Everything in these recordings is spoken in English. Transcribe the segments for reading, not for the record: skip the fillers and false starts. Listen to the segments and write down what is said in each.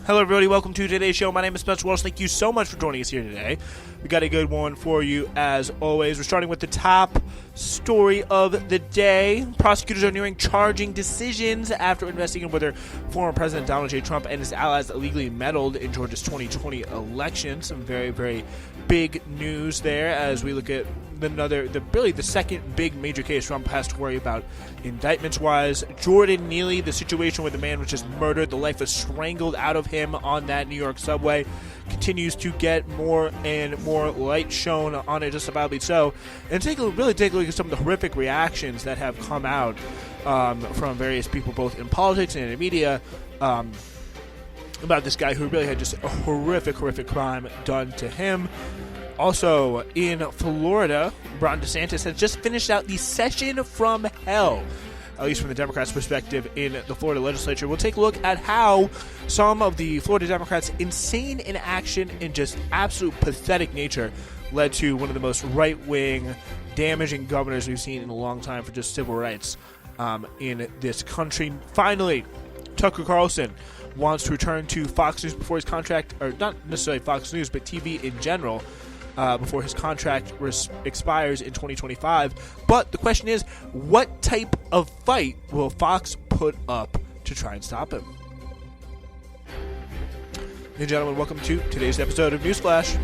Hello, everybody. Welcome to today's show. My name is Spencer Walsh. Thank you so much for joining us here today. We got a good one for you, as always. We're starting with the top story of the day. Prosecutors are nearing charging decisions after investigating whether former President Donald J. Trump and his allies illegally meddled in Georgia's 2020 election. Some very, very big news there as we look at the second big major case Trump has to worry about indictments-wise. Jordan Neeley, the situation where the man was just murdered, the life was strangled out of him on that New York subway, continues to get more and more light shown on it, justifiably so. And take a look at some of the horrific reactions that have come out from various people, both in politics and in the media, about this guy who really had just a horrific crime done to him. Also, in Florida, Ron DeSantis has just finished out the session from hell, at least from the Democrats' perspective in the Florida legislature. We'll take a look at how some of the Florida Democrats' insane inaction and just absolute pathetic nature led to one of the most right-wing, damaging governors we've seen in a long time for just civil rights in this country. Finally, Tucker Carlson wants to return to Fox News before his contract, or not necessarily Fox News, but TV in general, before his contract expires in 2025. But the question is, what type of fight will Fox put up to try and stop him? Ladies and gentlemen, welcome to today's episode of Newsflash.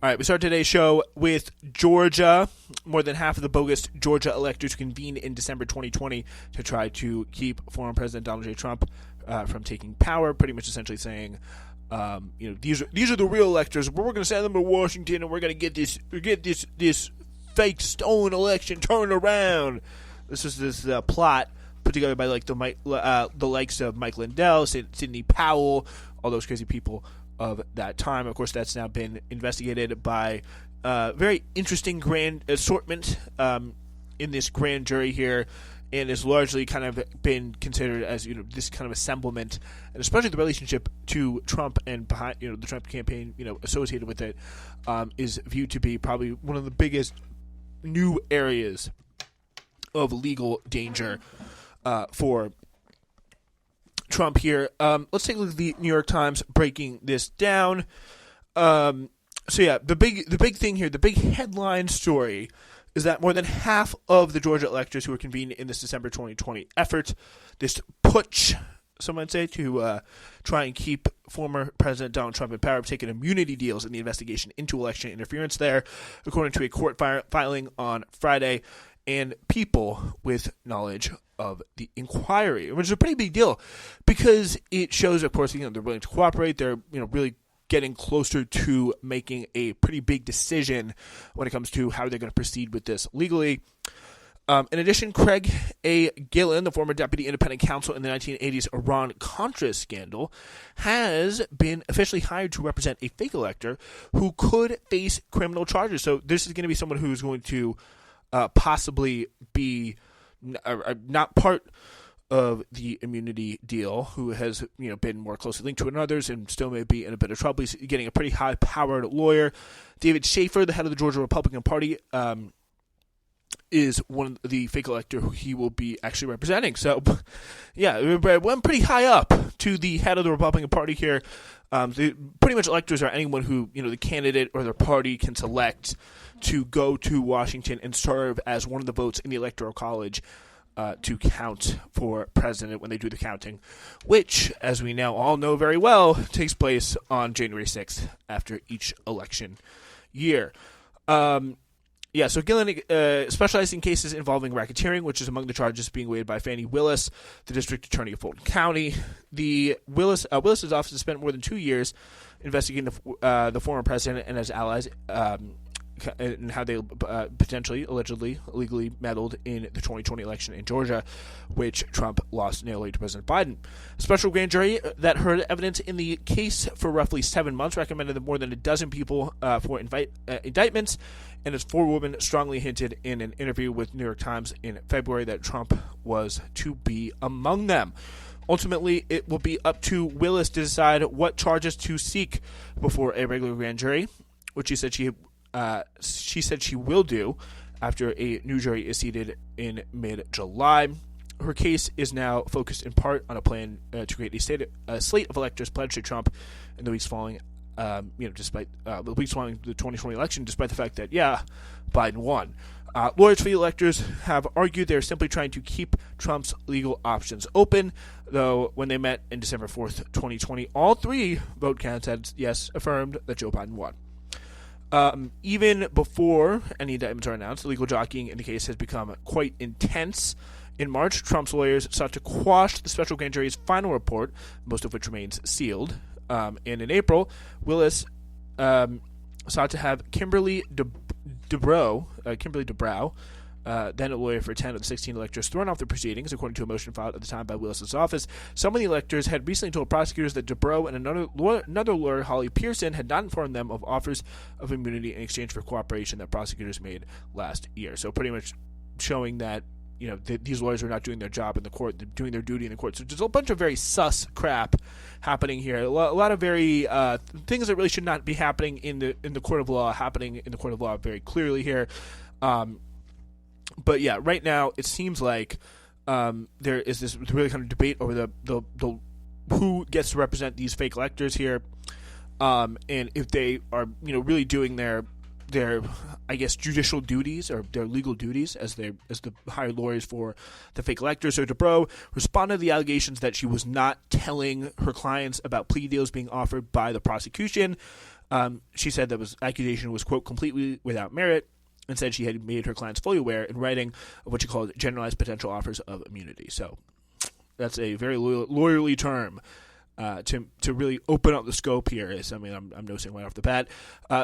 All right, we start today's show with Georgia. More than half of the bogus Georgia electors convened in December 2020 to try to keep former President Donald J. Trump from taking power, pretty much essentially saying, these are the real electors. We're going to send them to Washington, and we're going to get this fake stolen election turned around. This is this plot put together by the likes of Mike Lindell, Sidney Powell, all those crazy people of that time. Of course, that's now been investigated by very interesting grand assortment in this grand jury here, and is largely kind of been considered as this kind of assemblement, and especially the relationship to Trump and behind the Trump campaign associated with it is viewed to be probably one of the biggest new areas of legal danger for Trump here. Let's take a look at the New York Times breaking this down. The big thing here, the big headline story, is that more than half of the Georgia electors who were convened in this December 2020 effort, this putsch, some might say, to try and keep former President Donald Trump in power, have taken immunity deals in the investigation into election interference there, according to a court filing on Friday, and people with knowledge of the inquiry, which is a pretty big deal because it shows, of course, they're willing to cooperate. They're, really getting closer to making a pretty big decision when it comes to how they're going to proceed with this legally. In addition, Craig A. Gillen, the former deputy independent counsel in the 1980s Iran-Contra scandal, has been officially hired to represent a fake elector who could face criminal charges. So this is going to be someone who's going to possibly be not part of the immunity deal, who has been more closely linked to it than others and still may be in a bit of trouble. He's getting a pretty high-powered lawyer. David Schaefer, the head of the Georgia Republican Party, is one of the fake elector who he will be actually representing. So, yeah, it went pretty high up to the head of the Republican Party here. Pretty much electors are anyone who, the candidate or their party can select to go to Washington and serve as one of the votes in the Electoral College to count for president when they do the counting, which, as we now all know very well, takes place on January 6th after each election year. So Gillen specialized in cases involving racketeering, which is among the charges being weighed by Fani Willis, the district attorney of Fulton County. Willis's office has spent more than 2 years investigating the former president and his allies and how they potentially, allegedly, illegally meddled in the 2020 election in Georgia, which Trump lost narrowly to President Biden. A special grand jury that heard evidence in the case for roughly 7 months recommended that more than a dozen people for indictments, and as four women strongly hinted in an interview with New York Times in February that Trump was to be among them. Ultimately, it will be up to Willis to decide what charges to seek before a regular grand jury, which she said she will do after a new jury is seated in mid-July. Her case is now focused in part on a plan to create a slate of electors pledged to Trump in the weeks following, despite the weeks following the 2020 election, despite the fact that Biden won. Lawyers for the electors have argued they're simply trying to keep Trump's legal options open, though when they met in December 4th, 2020, all three vote counts had, affirmed that Joe Biden won. Even before any indictments are announced, the legal jockeying in the case has become quite intense. In March, Trump's lawyers sought to quash the special grand jury's final report, most of which remains sealed. And in April, Willis sought to have Kimberly Dubrow, then a lawyer for 10 of the 16 electors, thrown off the proceedings, according to a motion filed at the time by Willis's office. Some of the electors had recently told prosecutors that Dubrow and another lawyer, Holly Pearson, had not informed them of offers of immunity in exchange for cooperation that prosecutors made last year. So pretty much showing that these lawyers are not doing their job in the court, they're doing their duty in the court. So there's a bunch of very sus crap happening here. A lot of very things that really should not be happening in the court of law happening in the court of law very clearly here. But yeah, right now it seems like there is this really kind of debate over the who gets to represent these fake electors here, and if they are really doing their judicial duties or their legal duties as the hired lawyers for the fake electors. So Dubrow responded to the allegations that she was not telling her clients about plea deals being offered by the prosecution. She said that accusation was, quote, completely without merit, and said she had made her clients fully aware in writing of what she called generalized potential offers of immunity. So that's a very lawyerly term. To really open up the scope here I'm noticing right off the bat.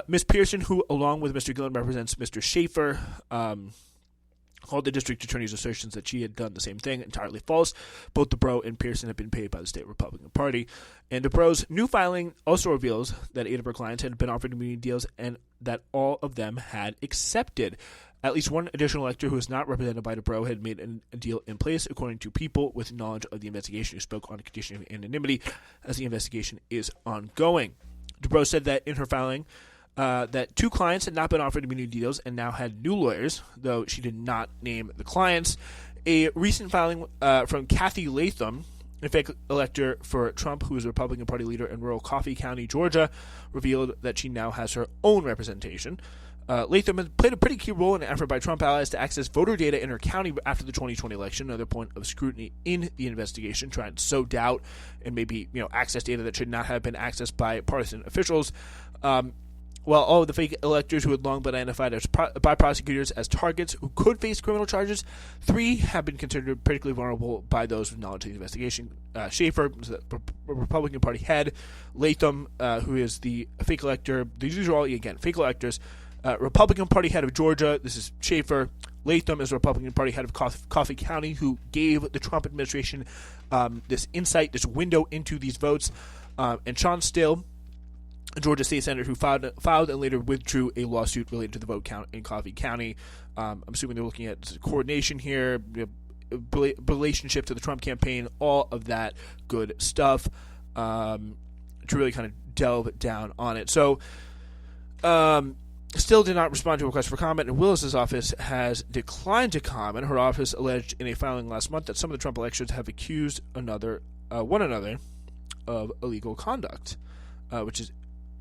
Ms. Pearson, who along with Mr. Gillen represents Mr. Schaefer, called the district attorney's assertions that she had done the same thing entirely false. Both Dubrow and Pearson have been paid by the state Republican Party. And Dubrow's new filing also reveals that 8 of her clients had been offered immunity deals and that all of them had accepted. At least one additional elector who is not represented by Dubrow had made a deal in place, according to people with knowledge of the investigation who spoke on a condition of anonymity as the investigation is ongoing. Dubrow said that in her filing that 2 clients had not been offered immunity deals and now had new lawyers, though she did not name the clients. A recent filing from Kathy Latham, a fake elector for Trump, who is a Republican Party leader in rural Coffee County, Georgia, revealed that she now has her own representation. Latham has played a pretty key role in an effort by Trump allies to access voter data in her county after the 2020 election, another point of scrutiny in the investigation, trying to sow doubt and maybe access data that should not have been accessed by partisan officials. While all of the fake electors who had long been identified by prosecutors as targets who could face criminal charges, 3 have been considered particularly vulnerable by those with knowledge of the investigation. Schaefer, the Republican Party head, Latham, who is the fake elector. These are all, again, fake electors. Republican Party head of Georgia, this is Schaefer. Latham is the Republican Party head of Coffee County, who gave the Trump administration this insight, this window into these votes. And Sean Still, a Georgia state senator who filed and later withdrew a lawsuit related to the vote count in Coffee County. I'm assuming they're looking at coordination here, relationship to the Trump campaign, all of that good stuff, to really kind of delve down on it. So, Still did not respond to a request for comment, and Willis's office has declined to comment. Her office alleged in a filing last month that some of the Trump electors have accused one another of illegal conduct, which is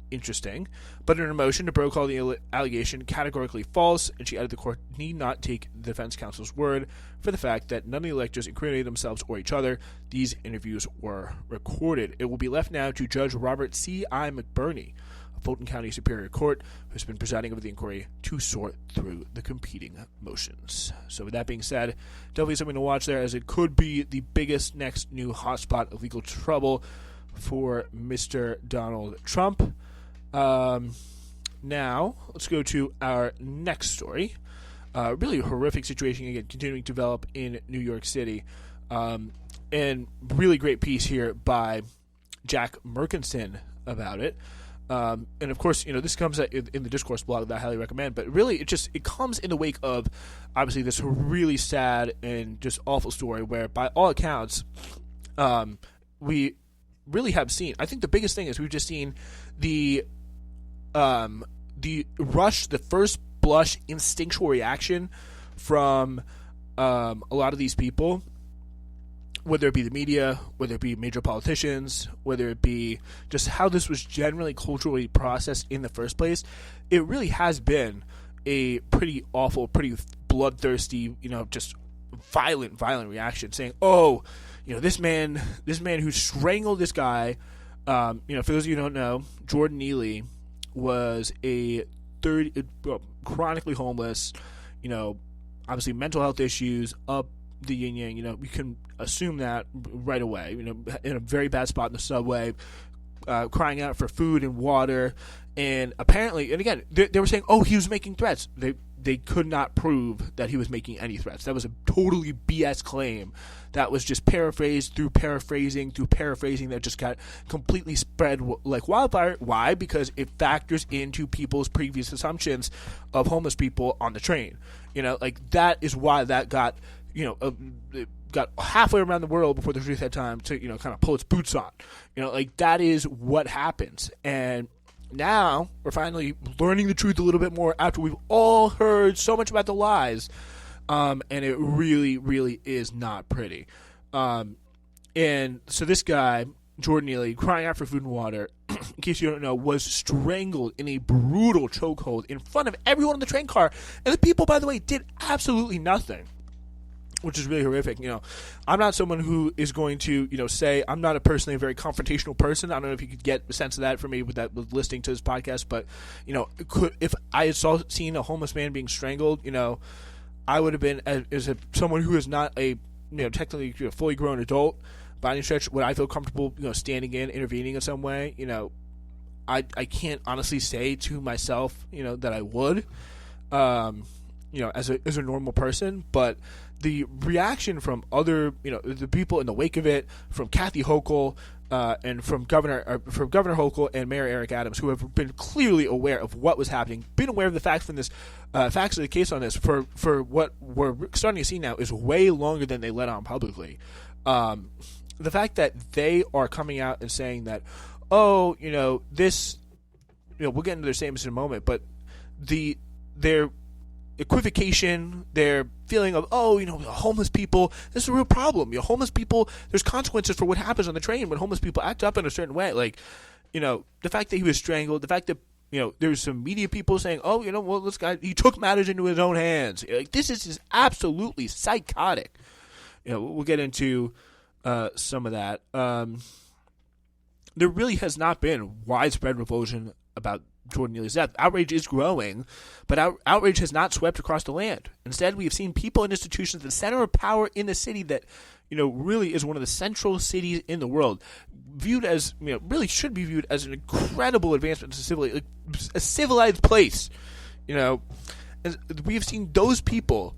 interesting. But in her motion, Dubrow called the allegation categorically false, and she added the court need not take the defense counsel's word for the fact that none of the electors incriminated themselves or each other. These interviews were recorded. It will be left now to Judge Robert C.I. McBurney, Fulton County Superior Court, who's been presiding over the inquiry, to sort through the competing motions. So with that being said, definitely something to watch there, as it could be the biggest next new hotspot of legal trouble for Mr. Donald Trump. Now, let's go to our next story. Really horrific situation, again, continuing to develop in New York City. And really great piece here by Jack Merkinson about it. And of course, this comes in the discourse blog that I highly recommend, but really it comes in the wake of obviously this really sad and just awful story where by all accounts, We really have seen. I think the biggest thing is we've just seen the rush, the first blush instinctual reaction from a lot of these people, whether it be the media, whether it be major politicians, whether it be just how this was generally culturally processed in the first place. It really has been a pretty awful, pretty bloodthirsty, just violent reaction, saying, "Oh, this man who strangled this guy." For those of you who don't know, Jordan Neeley was a chronically homeless, obviously mental health issues up the yin-yang. You can assume that right away. In a very bad spot in the subway, crying out for food and water, and apparently, and again, they were saying, "Oh, he was making threats." They could not prove that he was making any threats. That was a totally BS claim. That was just paraphrasing that just got completely spread like wildfire. Why? Because it factors into people's previous assumptions of homeless people on the train. That is why that got, it got halfway around the world before the truth had time to, kind of pull its boots on. That is what happens. And now we're finally learning the truth a little bit more after we've all heard so much about the lies. And it really, really is not pretty. And so this guy, Jordan Neeley, crying out for food and water, in case you don't know, was strangled in a brutal chokehold in front of everyone in the train car. And the people, by the way, did absolutely nothing, which is really horrific. I'm not someone who is going to, say, I'm not personally a very confrontational person. I don't know if you could get a sense of that from me with listening to this podcast, but, if I had seen a homeless man being strangled, I would have been, as someone who is not a, technically fully grown adult, by any stretch, would I feel comfortable, standing in, intervening in some way? I can't honestly say to myself, that I would, as a normal person, but the reaction from other, the people in the wake of it, from Kathy Hochul, and from Governor Hochul and Mayor Eric Adams, who have been clearly aware of what was happening, been aware of the facts from this, facts of the case on this for what we're starting to see now is way longer than they let on publicly. The fact that they are coming out and saying that, oh, this, we'll get into their statements in a moment, but their equivocation, their feeling of, homeless people, this is a real problem. Homeless people, there's consequences for what happens on the train when homeless people act up in a certain way. The fact that he was strangled, the fact that, there's some media people saying, oh, this guy, he took matters into his own hands. This is just absolutely psychotic. We'll get into some of that. There really has not been widespread revulsion about Jordan Neeley's death. Outrage is growing, but outrage has not swept across the land. Instead, we have seen people and institutions at the center of power in the city that, really is one of the central cities in the world, viewed as, really should be viewed as an incredible advancement to a civilized place. And we have seen those people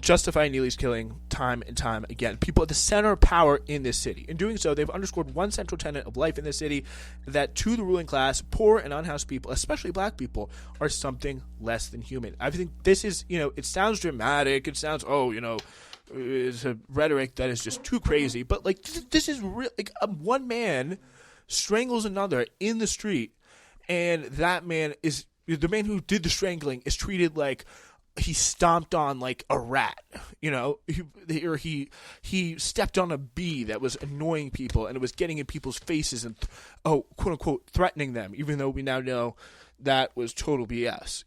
justify Neeley's killing time and time again. People at the center of power in this city. In doing so, they've underscored one central tenet of life in this city, that to the ruling class, poor and unhoused people, especially black people, are something less than human. I think this is, it sounds dramatic. It sounds, it's a rhetoric that is just too crazy. But, this is real. One man strangles another in the street, and that man is, the man who did the strangling is treated like he stomped on like a rat, or he stepped on a bee that was annoying people and it was getting in people's faces and, quote unquote, threatening them, even though we now know that was total BS.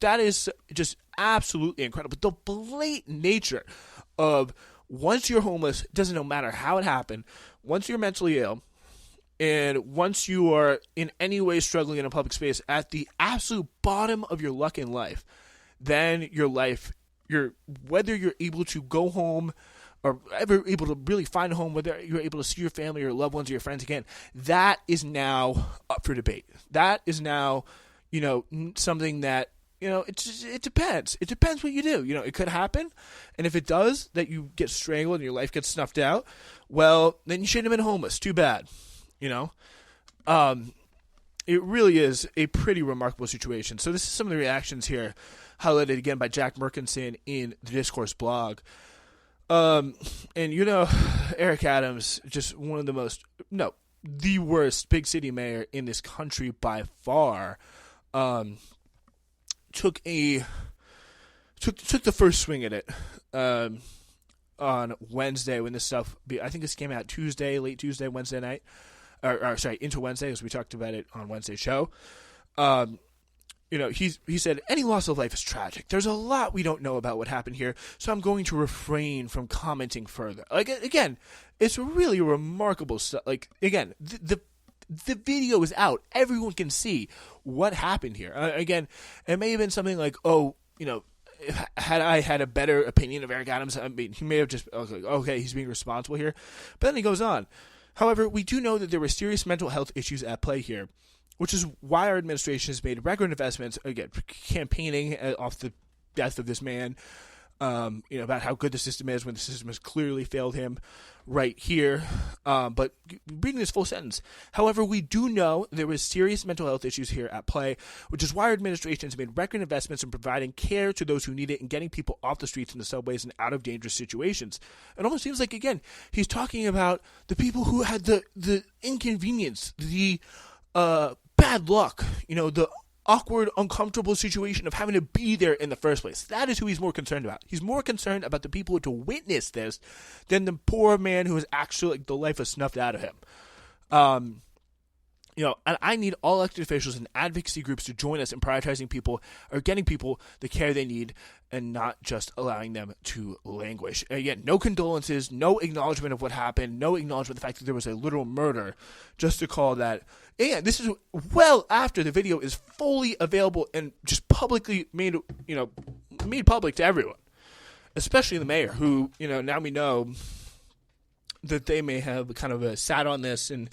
That is just absolutely incredible. The blatant nature of, once you're homeless, it doesn't matter how it happened, once you're mentally ill, and once you are in any way struggling in a public space at the absolute bottom of your luck in life, then your life, whether you're able to go home or ever able to really find a home, whether you're able to see your family or loved ones or your friends again, that is now up for debate. That is now, something that, it depends. It depends what you do. It could happen. And if it does, that you get strangled and your life gets snuffed out, well, then you shouldn't have been homeless. Too bad. It really is a pretty remarkable situation. So this is some of the reactions here, highlighted again by Jack Merkinson in the Discourse blog. And Eric Adams, just one of the worst big city mayor in this country by far, took the first swing at it on Wednesday when this stuff. I think this came out late Tuesday, Wednesday night, or into Wednesday, as we talked about it on Wednesday's show. He said, any loss of life is tragic. There's a lot we don't know about what happened here, so I'm going to refrain from commenting further. Like, again, it's really remarkable stuff. Like, again, the video is out. Everyone can see what happened here. Again, it may have been something like, had I had a better opinion of Eric Adams, I mean, he may have just, okay, he's being responsible here. But then he goes on. However, we do know that there were serious mental health issues at play here, which is why our administration has made record investments, again, campaigning off the death of this man, about how good the system is when the system has clearly failed him right here. But reading this full sentence, however, we do know there was serious mental health issues here at play, which is why our administration has made record investments in providing care to those who need it and getting people off the streets and the subways and out of dangerous situations. It almost seems like, again, he's talking about the people who had the inconvenience, the bad luck, the awkward, uncomfortable situation of having to be there in the first place. That is who he's more concerned about. He's more concerned about the people who had to witness this than the poor man who is actually, the life was snuffed out of him. And I need all elected officials and advocacy groups to join us in prioritizing people or getting people the care they need and not just allowing them to languish. Again, no condolences, no acknowledgement of what happened, no acknowledgement of the fact that there was a literal murder, just to call that. And this is well after the video is fully available and just publicly made public to everyone, especially the mayor, who, now we know that they may have kind of sat on this and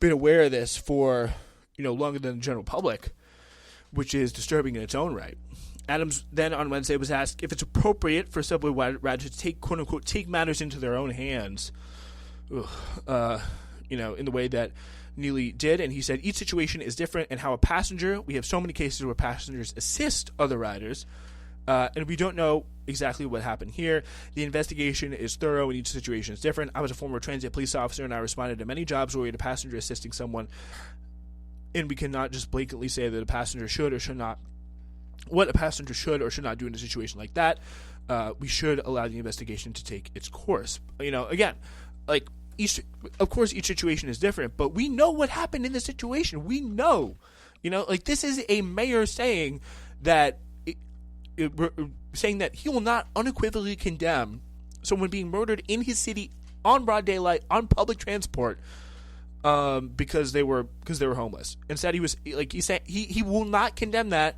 been aware of this for, longer than the general public, which is disturbing in its own right. Adams then on Wednesday was asked if it's appropriate for subway riders to take, quote unquote, take matters into their own hands, in the way that Neeley did. And he said each situation is different, and we have so many cases where passengers assist other riders, and we don't know exactly what happened here. The investigation is thorough and each situation is different. I was a former transit police officer, and I responded to many jobs where we had a passenger assisting someone, and we cannot just blatantly say that a passenger should or should not, what a passenger should or should not do in a situation like that. We should allow the investigation to take its course. Again, like, each situation is different, but we know what happened in the situation. We know, this is a mayor saying that, saying that he will not unequivocally condemn someone being murdered in his city on broad daylight on public transport because they were homeless. Instead, he said he will not condemn that.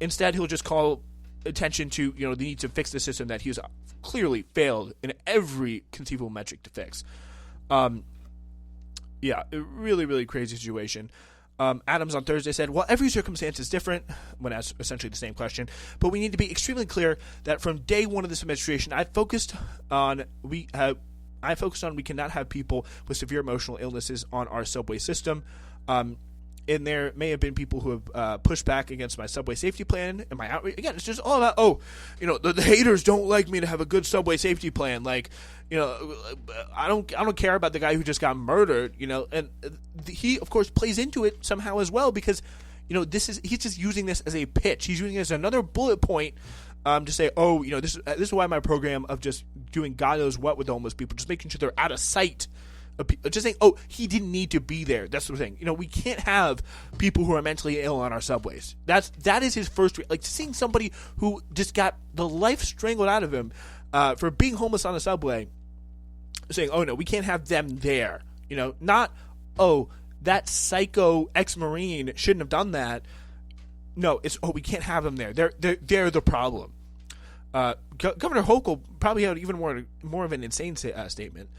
Instead, he'll just call attention to the need to fix the system that he has clearly failed in every conceivable metric to fix. A really, really crazy situation. Adams on Thursday said, well, every circumstance is different, when asked essentially the same question, but we need to be extremely clear that from day one of this administration, I focused on we cannot have people with severe emotional illnesses on our subway system. And there may have been people who have pushed back against my subway safety plan and my outreach. Again, it's just all about, the haters don't like me to have a good subway safety plan. Like, I don't care about the guy who just got murdered, and he, of course, plays into it somehow as well because, he's just using this as a pitch. He's using it as another bullet point to say, this is why my program of just doing God knows what with the homeless people, just making sure they're out of sight, just saying, he didn't need to be there. That's the thing. We can't have people who are mentally ill on our subways. That is his first, seeing somebody who just got the life strangled out of him for being homeless on the subway, saying, no, we can't have them there. Not, that psycho ex-Marine shouldn't have done that. No, it's, we can't have them there. They're the problem. Governor Hochul probably had even more of an insane statement.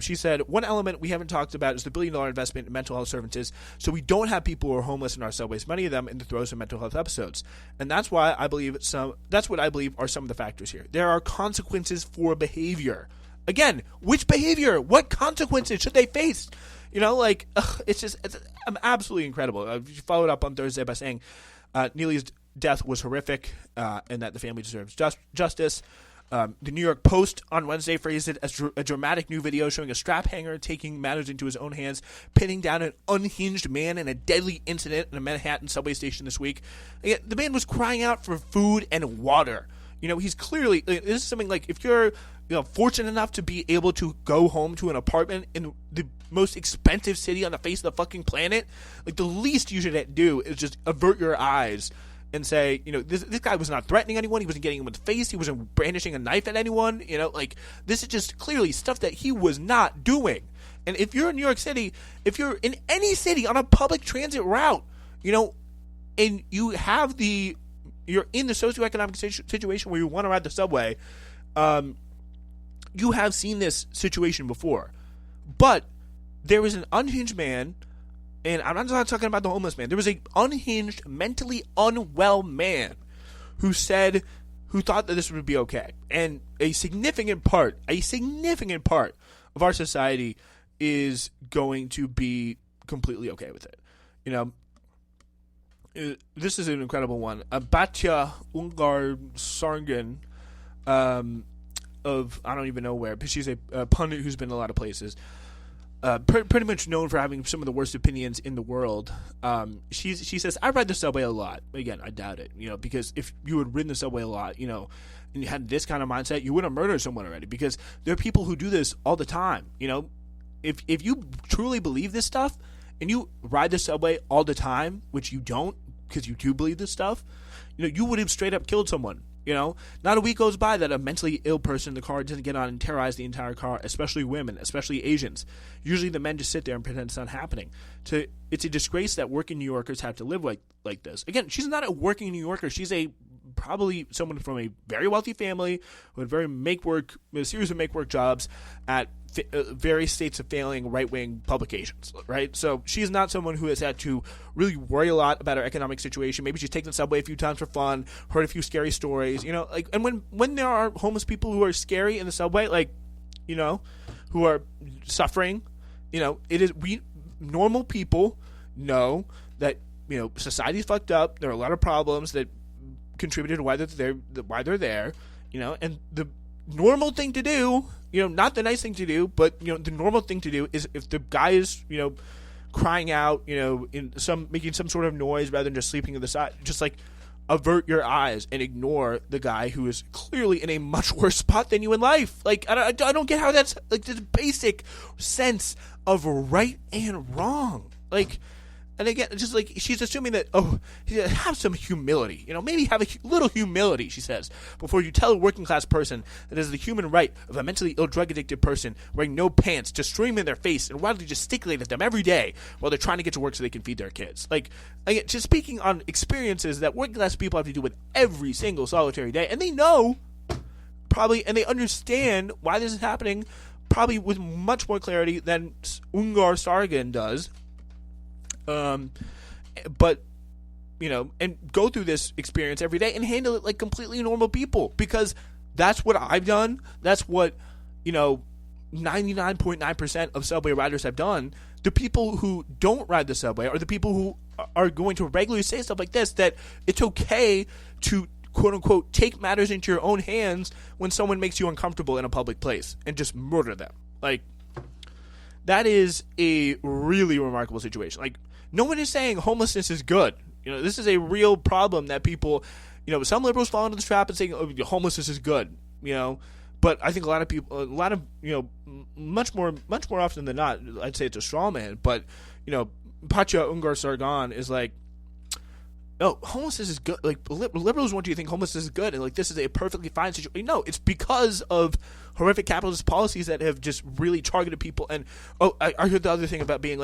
She said, one element we haven't talked about is the $1 billion investment in mental health services, so we don't have people who are homeless in our subways, many of them in the throes of mental health episodes. And that's what I believe are some of the factors here. There are consequences for behavior. Again, which behavior? What consequences should they face? It's absolutely incredible. She followed up on Thursday by saying Neeley's death was horrific and that the family deserves justice. The New York Post on Wednesday phrased it as a dramatic new video showing a strap hanger taking matters into his own hands, pinning down an unhinged man in a deadly incident in a Manhattan subway station this week. Again, the man was crying out for food and water. He's clearly, this is something like, if you're fortunate enough to be able to go home to an apartment in the most expensive city on the face of the fucking planet, like, the least you should do is just avert your eyes and say, this guy was not threatening anyone. He wasn't getting him in the face. He wasn't brandishing a knife at anyone. This is just clearly stuff that he was not doing. And if you're in New York City, if you're in any city on a public transit route, and you have you're in the socioeconomic situation where you want to ride the subway, you have seen this situation before. But there was an unhinged man, and I'm not talking about the homeless man. There was an unhinged, mentally unwell man who thought that this would be okay. And a significant part of our society is going to be completely okay with it. This is an incredible one. Batya Ungar Sargon, of I don't even know where, but she's a pundit who's been in a lot of places. Pretty much known for having some of the worst opinions in the world. She says, I ride the subway a lot. Again, I doubt it, because if you had ridden the subway a lot, and you had this kind of mindset, you wouldn't have murdered someone already, because there are people who do this all the time. If you truly believe this stuff and you ride the subway all the time, which you don't, because you do believe this stuff, you would have straight up killed someone. Not a week goes by that a mentally ill person in the car doesn't get on and terrorize the entire car, especially women, especially Asians. Usually the men just sit there and pretend it's not happening. It's a disgrace that working New Yorkers have to live like this. Again, she's not a working New Yorker. She's probably someone from a very wealthy family with a series of make-work jobs at various states of failing right-wing publications, right? So she's not someone who has had to really worry a lot about her economic situation. Maybe she's taken the subway a few times for fun, heard a few scary stories, and when there are homeless people who are scary in the subway, who are suffering, normal people know that, society's fucked up. There are a lot of problems that contributed to why they're there, and the normal thing to do, not the nice thing to do, but the normal thing to do is, if the guy is crying out, making some sort of noise rather than just sleeping to the side, just avert your eyes and ignore the guy who is clearly in a much worse spot than you in life. I don't get how that's this basic sense of right and wrong. And again, just she's assuming that, have some humility. Maybe have a little humility, she says, before you tell a working class person that it is the human right of a mentally ill, drug addicted person wearing no pants to stream in their face and wildly gesticulate at them every day while they're trying to get to work so they can feed their kids. Again, just speaking on experiences that working class people have to do with every single solitary day, and they know probably, and they understand why this is happening, probably with much more clarity than Ungar Sargon does. But and go through this experience every day and handle it like completely normal people, because that's what I've done. That's what 99.9% of subway riders have done. The people who don't ride the subway are the people who are going to regularly say stuff like this, that it's okay to quote unquote take matters into your own hands when someone makes you uncomfortable in a public place, and just murder them. That is a really remarkable situation. No one is saying homelessness is good. This is a real problem that people, some liberals fall into the trap and saying, homelessness is good, but I think a lot of people, much more often than not, I'd say it's a straw man, but, Pacha Ungar Sargon is no, homelessness is good. Liberals want you to think homelessness is good, and this is a perfectly fine situation. No, it's because of horrific capitalist policies that have just really targeted people. And I heard the other thing about being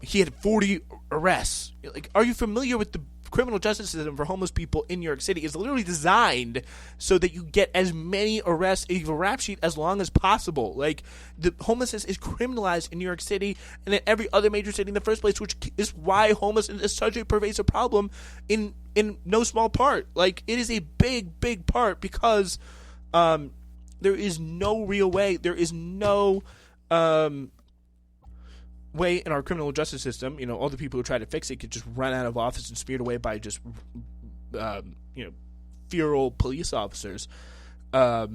he had 40 arrests. Are you familiar with the criminal justice system for homeless people in New York City? Is literally designed so that you get as many arrests, a rap sheet as long as possible. The homelessness is criminalized in New York City and in every other major city in the first place, which is why homelessness is such a pervasive problem in no small part. It is a big part, because there is no real way. There is no way in our criminal justice system, all the people who try to fix it could just run out of office and smeared away by just feral police officers. But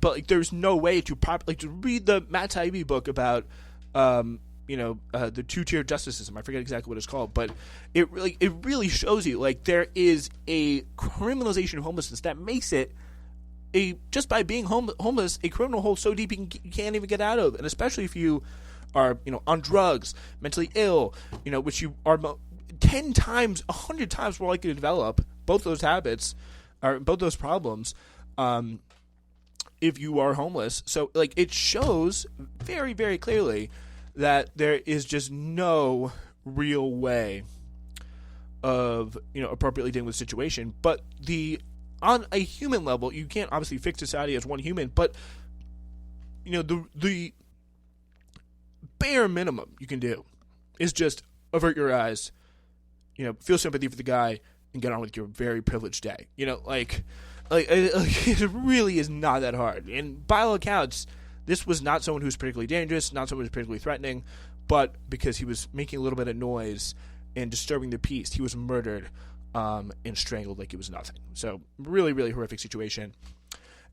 like, there's no way to to read the Matt Taibbi book about the two-tier justice system. I forget exactly what it's called, but it really shows you like there is a criminalization of homelessness that makes it just by being homeless a criminal hole so deep you can't even get out of, and especially if you are on drugs, mentally ill, which you are 10 times, 100 times more likely to develop both those habits or both those problems if you are homeless. So like it shows very, very clearly that there is just no real way of appropriately dealing with the situation. But on a human level, you can't obviously fix society as one human, but the bare minimum you can do is just avert your eyes, feel sympathy for the guy, and get on with your very privileged day. It really is not that hard. And by all accounts, this was not someone who was particularly dangerous, not someone who was particularly threatening, but because he was making a little bit of noise and disturbing the peace, he was murdered and strangled like it was nothing. So really, really horrific situation.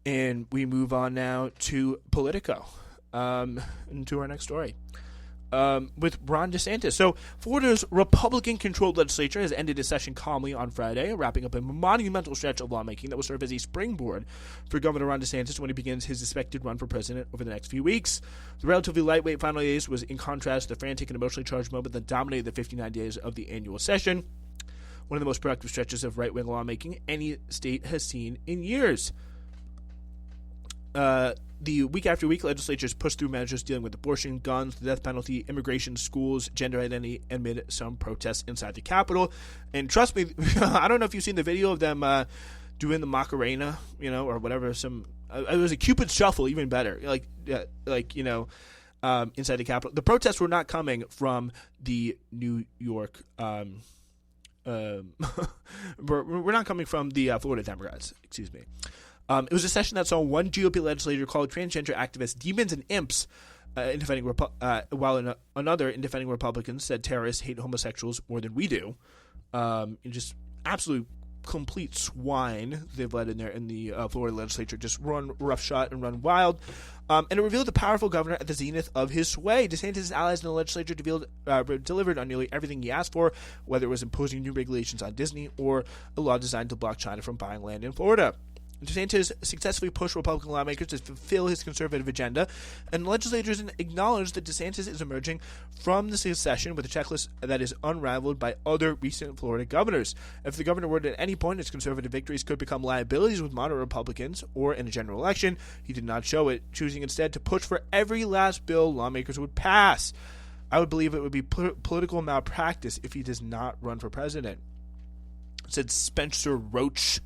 And we move on now to Politico, and to our next story. With Ron DeSantis. So Florida's Republican-controlled legislature has ended its session calmly on Friday, wrapping up a monumental stretch of lawmaking that will serve as a springboard for Governor Ron DeSantis when he begins his expected run for president over the next few weeks. The relatively lightweight final days was in contrast to the frantic and emotionally charged moment that dominated the 59 days of the annual session, one of the most productive stretches of right-wing lawmaking any state has seen in years. The week after week, legislatures pushed through measures dealing with abortion, guns, the death penalty, immigration, schools, gender identity, amid some protests inside the Capitol. And trust me, I don't know if you've seen the video of them doing the Macarena, or whatever. It was a Cupid shuffle, even better. Inside the Capitol. The protests were not coming from the New York. We're not coming from the Florida Democrats. Excuse me. It was a session that saw one GOP legislator call transgender activists demons and imps, while another, in defending Republicans, said terrorists hate homosexuals more than we do. Just absolute complete swine they've let in there in the Florida legislature. Just run roughshod and run wild. And it revealed the powerful governor at the zenith of his sway. DeSantis' allies in the legislature delivered on nearly everything he asked for, whether it was imposing new regulations on Disney or a law designed to block China from buying land in Florida. DeSantis successfully pushed Republican lawmakers to fulfill his conservative agenda, and legislators acknowledged that DeSantis is emerging from the session with a checklist that is unrivaled by other recent Florida governors. If the governor were at any point his conservative victories could become liabilities with moderate Republicans or in a general election, he did not show it, choosing instead to push for every last bill lawmakers would pass. I would believe it would be political malpractice if he does not run for president, said Spencer Roach.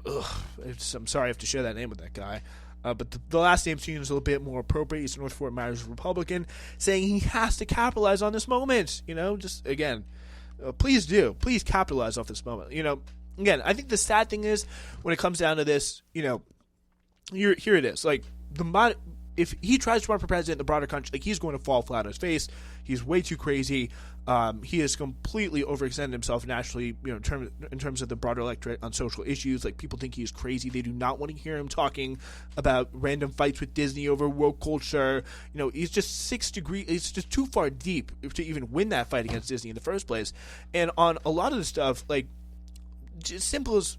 I'm sorry I have to share that name with that guy. But the last name seems a little bit more appropriate. He's a North Fort Myers Republican, saying he has to capitalize on this moment. Just again, please capitalize off this moment. Again, I think the sad thing is when it comes down to this, here it is. Like if he tries to run for president in the broader country, like he's going to fall flat on his face. He's way too crazy. He has completely overextended himself nationally, in terms of the broader electorate on social issues. Like people think he is crazy. They do not want to hear him talking about random fights with Disney over woke culture. He's just 6 degrees. It's just too far deep to even win that fight against Disney in the first place. And on a lot of the stuff, like just simple as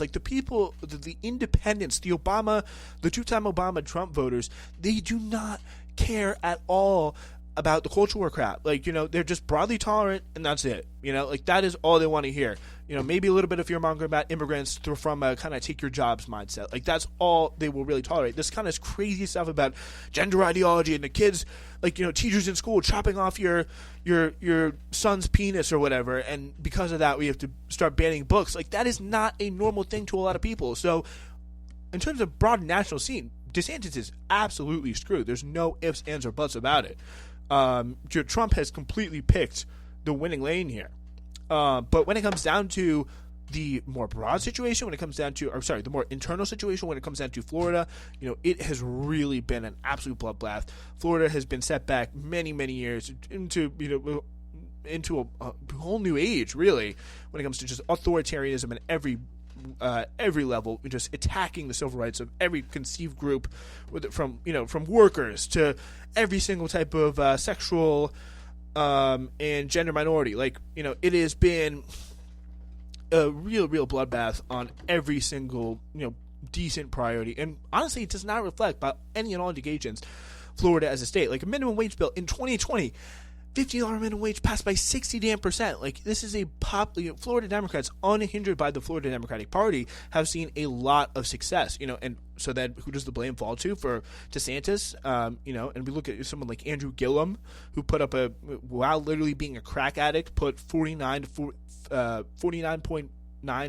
like the people, the independents, the two-time Obama Trump voters, they do not care at all about the culture war crap. Like, they're just broadly tolerant and that's it. Like that is all they want to hear. Maybe a little bit of fear mongering about immigrants from a kind of take your jobs mindset. Like that's all they will really tolerate. This kind of crazy stuff about gender ideology and the kids, like, teachers in school chopping off your son's penis or whatever. And because of that, we have to start banning books. Like that is not a normal thing to a lot of people. So in terms of broad national scene, DeSantis is absolutely screwed. There's no ifs, ands, or buts about it. Trump has completely picked the winning lane here. But when it comes down to the more broad situation, the more internal situation, when it comes down to Florida, it has really been an absolute bloodbath. Florida has been set back many, many years into a whole new age, really, when it comes to just authoritarianism in every every level, just attacking the civil rights of every conceived group, from workers to every single type of sexual and gender minority. It has been a real bloodbath on every single decent priority, and honestly, it does not reflect by any and all indications Florida as a state. Like a minimum wage bill in 2020, $50 minimum wage passed by 60% Like, this is a Florida Democrats, unhindered by the Florida Democratic Party, have seen a lot of success. And so then who does the blame fall to for DeSantis? And we look at someone like Andrew Gillum, who put up while literally being a crack addict, put 49.9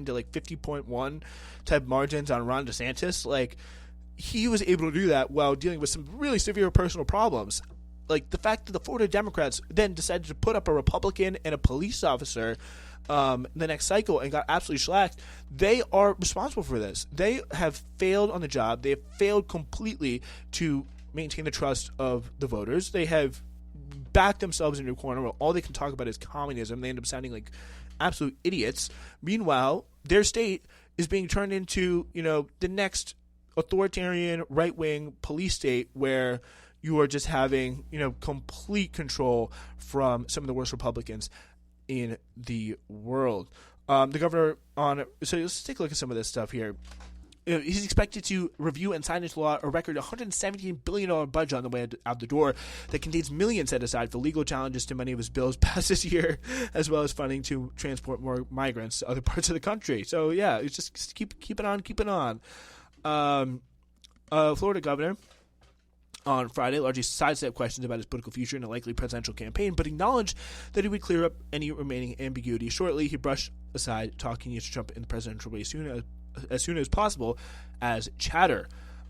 to 50.1 type margins on Ron DeSantis. Like, he was able to do that while dealing with some really severe personal problems. Like, the fact that the Florida Democrats then decided to put up a Republican and a police officer the next cycle and got absolutely shellacked, they are responsible for this. They have failed on the job. They have failed completely to maintain the trust of the voters. They have backed themselves into a corner where all they can talk about is communism. They end up sounding like absolute idiots. Meanwhile, their state is being turned into, the next authoritarian right-wing police state where you are just having, complete control from some of the worst Republicans in the world. The governor so let's take a look at some of this stuff here. He's expected to review and sign into law a record $117 billion budget on the way out the door that contains millions set aside for legal challenges to many of his bills passed this year, as well as funding to transport more migrants to other parts of the country. So, yeah, it's just keep it on. Florida governor on Friday largely sidestepped questions about his political future in a likely presidential campaign, but acknowledged that he would clear up any remaining ambiguity shortly. He brushed aside talking to Trump in the presidential race as soon as possible as chatter.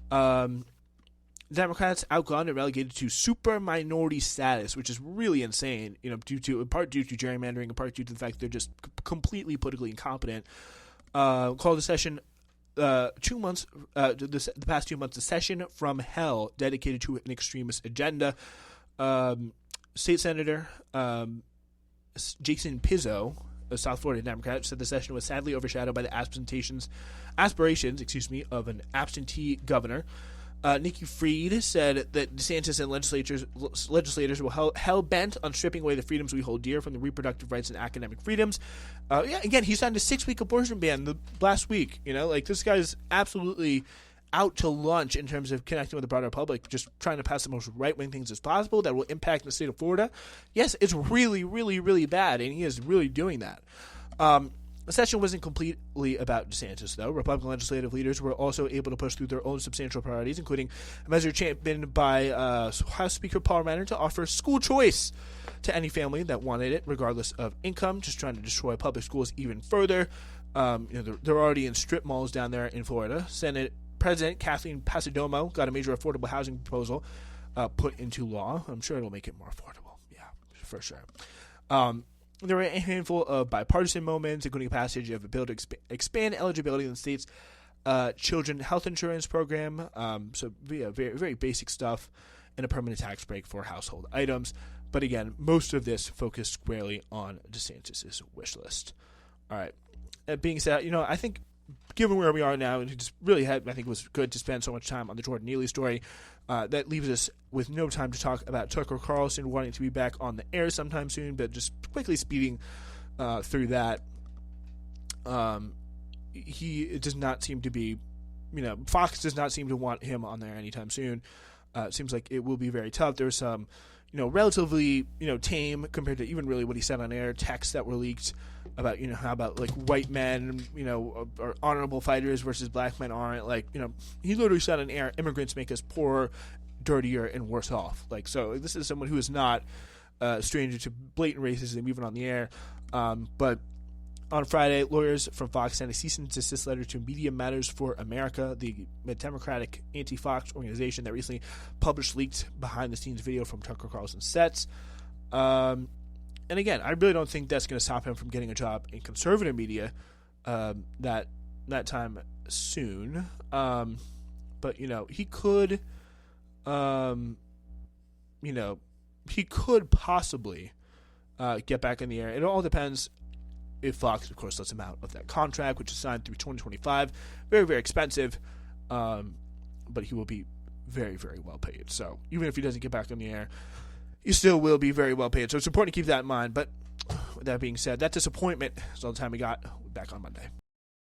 Democrats outgunned and relegated to super minority status, which is really insane, in part due to gerrymandering, in part due to the fact that they're just completely politically incompetent. Called the session 2 months, the past 2 months, a session from hell dedicated to an extremist agenda. State Senator Jason Pizzo, a South Florida Democrat, said the session was sadly overshadowed by the aspirations, of an absentee governor. Nikki Fried said that DeSantis and legislators were hell-bent on stripping away the freedoms we hold dear from the reproductive rights and academic freedoms. Again, he signed a 6-week abortion ban last week. This guy's absolutely out to lunch in terms of connecting with the broader public, just trying to pass the most right-wing things as possible that will impact the state of Florida. Yes, it's really, really, really bad, and he is really doing that. The session wasn't completely about DeSantis, though. Republican legislative leaders were also able to push through their own substantial priorities, including a measure championed by House Speaker Paul Ryan to offer school choice to any family that wanted it, regardless of income, just trying to destroy public schools even further. They're already in strip malls down there in Florida. Senate President Kathleen Passidomo got a major affordable housing proposal put into law. I'm sure it'll make it more affordable. Yeah, for sure. There were a handful of bipartisan moments, including a passage of a bill to expand eligibility in the state's children health insurance program. Very, very basic stuff, and a permanent tax break for household items. But again, most of this focused squarely on DeSantis' wish list. All right. That being said, I think given where we are now, and it just really I think it was good to spend so much time on the Jordan Neeley story. That leaves us with no time to talk about Tucker Carlson wanting to be back on the air sometime soon, but just quickly speeding through that. He does not seem to be, Fox does not seem to want him on there anytime soon. It seems like it will be very tough. There's some, relatively, tame compared to even really what he said on air, texts that were leaked about, how about like white men, are honorable fighters versus black men aren't. He literally said on air, immigrants make us poorer, dirtier, and worse off. So this is someone who is not a stranger to blatant racism, even on the air. But on Friday, lawyers from Fox sent a cease and desist letter to Media Matters for America, the Democratic anti-Fox organization that recently published leaked behind-the-scenes video from Tucker Carlson's sets. And again, I really don't think that's going to stop him from getting a job in conservative media that time soon. But he could, he could possibly get back in the air. It all depends if Fox, of course, lets him out of that contract, which is signed through 2025. Very, very expensive, but he will be very, very well paid. So even if he doesn't get back on the air, he still will be very well paid. So it's important to keep that in mind. But with that being said, that disappointment is all the time we got. We'll be back on Monday.